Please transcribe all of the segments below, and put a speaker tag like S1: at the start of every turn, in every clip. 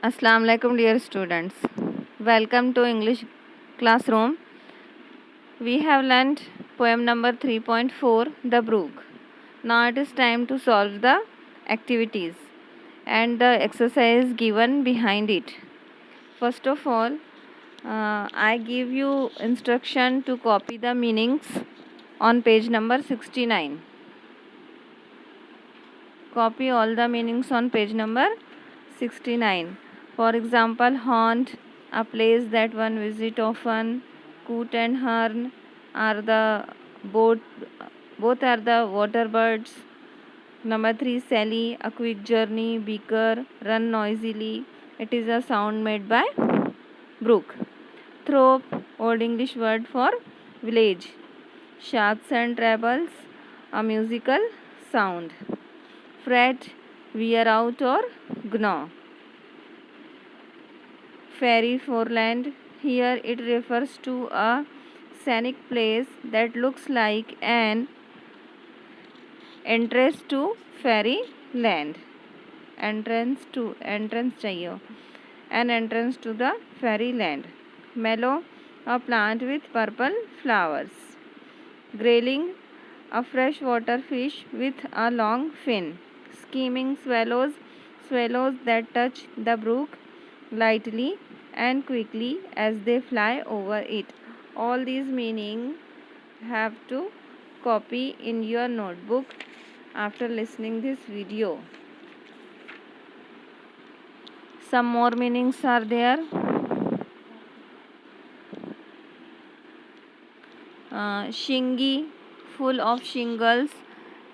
S1: Assalamu alaikum dear students. Welcome to English classroom. We have learnt poem number 3.4 The Brook. Now it is time to solve the activities and the exercise given behind it. First of all, I give you instruction to copy the meanings on page number 69. Copy all the meanings on page number 69. For example, haunt, a place that one visit often. Coot and hern are the both are the water birds. Number 3, Sally, a quick journey. Beaker, run noisily. It is a sound made by brook. Thrope, Old English word for village. Sharks and trebles, a musical sound. Fret, wear out or gnaw. Fairy foreland, here it refers to a scenic place that looks like an entrance to fairyland. Entrance चाहिए an entrance to the fairyland. Mallow, a plant with purple flowers. Grayling, a freshwater fish with a long fin. Skimming swallows, swallows that touch the brook lightly and quickly as they fly over it. All these meanings have to copy in your notebook after listening this video. Some more meanings are there. Shingy, full of shingles,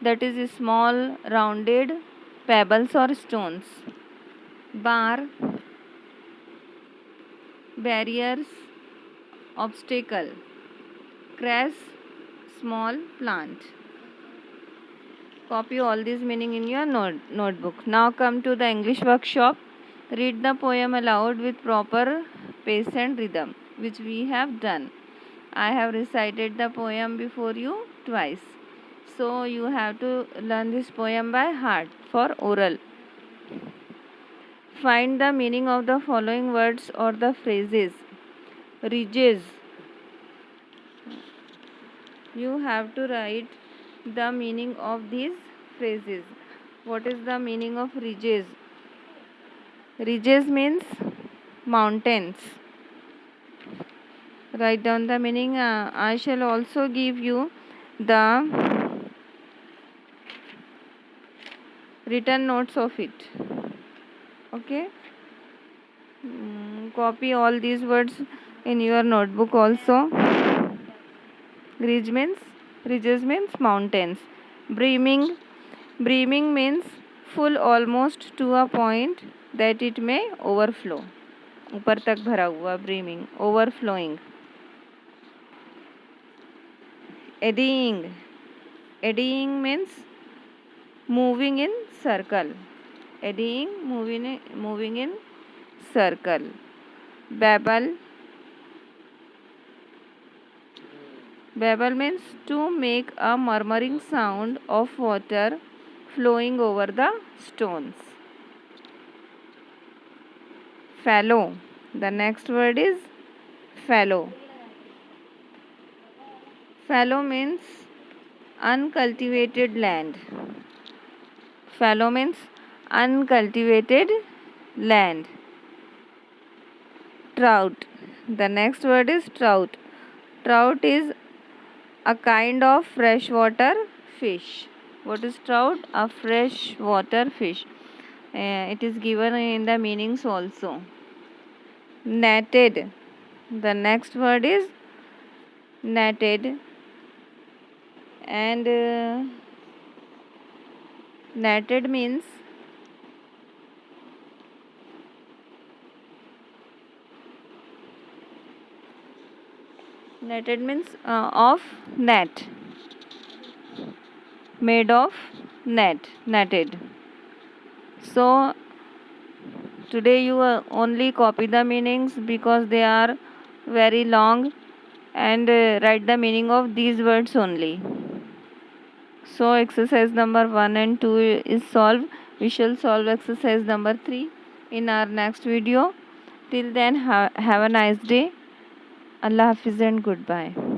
S1: that is small rounded pebbles or stones. Bar, barriers, obstacle. Cress, small plant. Copy all these meaning in your notebook. Now come to the English workshop. Read the poem aloud with proper pace and rhythm, which we have done. I have recited the poem before you twice. So you have to learn this poem by heart for oral. Find the meaning of the following words or the phrases. Ridges. You have to write the meaning of these phrases. What is the meaning of ridges? Ridges means mountains. Write down the meaning. I shall also give you the written notes of it. Okay? Copy all these words in your notebook also. Ridges means mountains. Brimming means full almost to a point that it may overflow. ऊपर तक भरा हुआ brimming, overflowing. Eddying means moving in circle. Eddying, moving in circle. Babble means to make a murmuring sound of water flowing over the stones. Fallow. The next word is fallow. Fallow means uncultivated land. Fallow means uncultivated land. Trout. The next word is trout. Trout is a kind of freshwater fish. What is trout? A freshwater fish. It is given in the meanings also. Netted. The next word is netted. And netted means of net, made of net, netted. So today you only copy the meanings because they are very long, and write the meaning of these words only. So exercise number 1 and 2 is solved. We shall solve exercise number 3. in our next video. Till then, have a nice day. Allah Hafiz and goodbye.